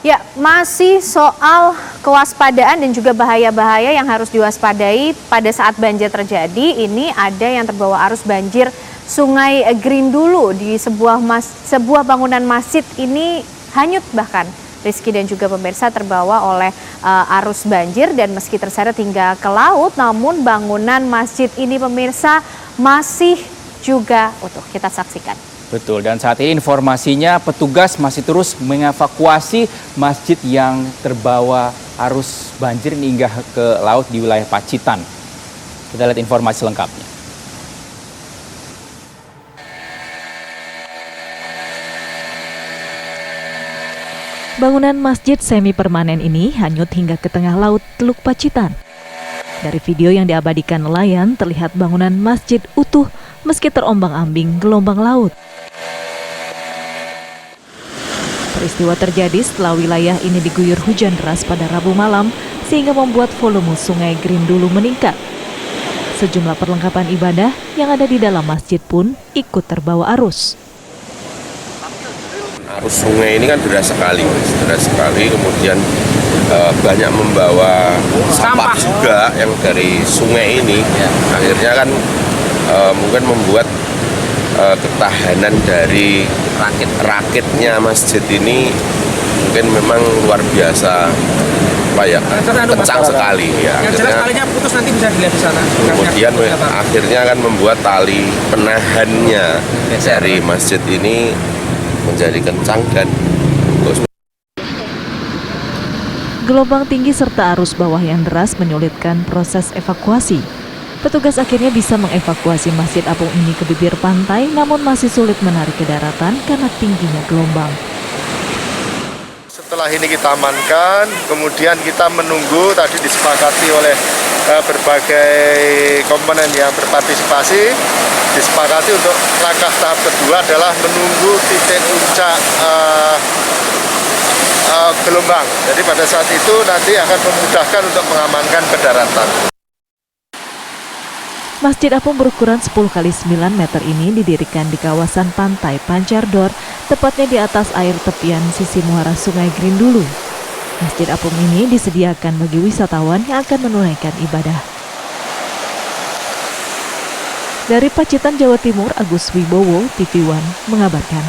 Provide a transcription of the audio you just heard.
Ya, masih soal kewaspadaan dan juga bahaya-bahaya yang harus diwaspadai pada saat banjir terjadi. Ini ada yang terbawa arus banjir Sungai Grindulu di sebuah bangunan masjid ini hanyut bahkan. Rizky dan juga pemirsa terbawa oleh arus banjir dan meski terseret hingga ke laut, namun bangunan masjid ini pemirsa masih juga utuh. Kita saksikan. Betul, dan saat ini informasinya petugas masih terus mengevakuasi masjid yang terbawa arus banjir hingga ke laut di wilayah Pacitan. Kita lihat informasi lengkapnya. Bangunan masjid semi permanen ini hanyut hingga ke tengah laut Teluk Pacitan. Dari video yang diabadikan nelayan, terlihat bangunan masjid utuh meski terombang-ambing gelombang laut. Peristiwa terjadi setelah wilayah ini diguyur hujan deras pada Rabu malam sehingga membuat volume Sungai Grindulu meningkat. Sejumlah perlengkapan ibadah yang ada di dalam masjid pun ikut terbawa arus. Arus sungai ini kan deras sekali, kemudian banyak membawa sampah juga yang dari sungai ini. Akhirnya kan mungkin membuat ketahanan dari rakitnya masjid ini mungkin memang luar biasa, kencang sekali ya. Akhirnya putus, nanti bisa dilihat di sana. Kemudian akhirnya kan membuat tali penahannya dari masjid ini menjadi kencang dan putus. Gelombang tinggi serta arus bawah yang deras menyulitkan proses evakuasi. Petugas akhirnya bisa mengevakuasi Masjid Apung ini ke bibir pantai, namun masih sulit menarik ke daratan karena tingginya gelombang. Setelah ini kita amankan, kemudian kita menunggu, tadi disepakati oleh berbagai komponen yang berpartisipasi, disepakati untuk langkah tahap kedua adalah menunggu titik puncak gelombang. Jadi pada saat itu nanti akan memudahkan untuk mengamankan ke daratan. Masjid Apung berukuran 10 x 9 meter ini didirikan di kawasan pantai Pancardor, tepatnya di atas air tepian sisi muara Sungai Grindulu. Masjid Apung ini disediakan bagi wisatawan yang akan menunaikan ibadah. Dari Pacitan, Jawa Timur, Agus Wibowo, TV One mengabarkan.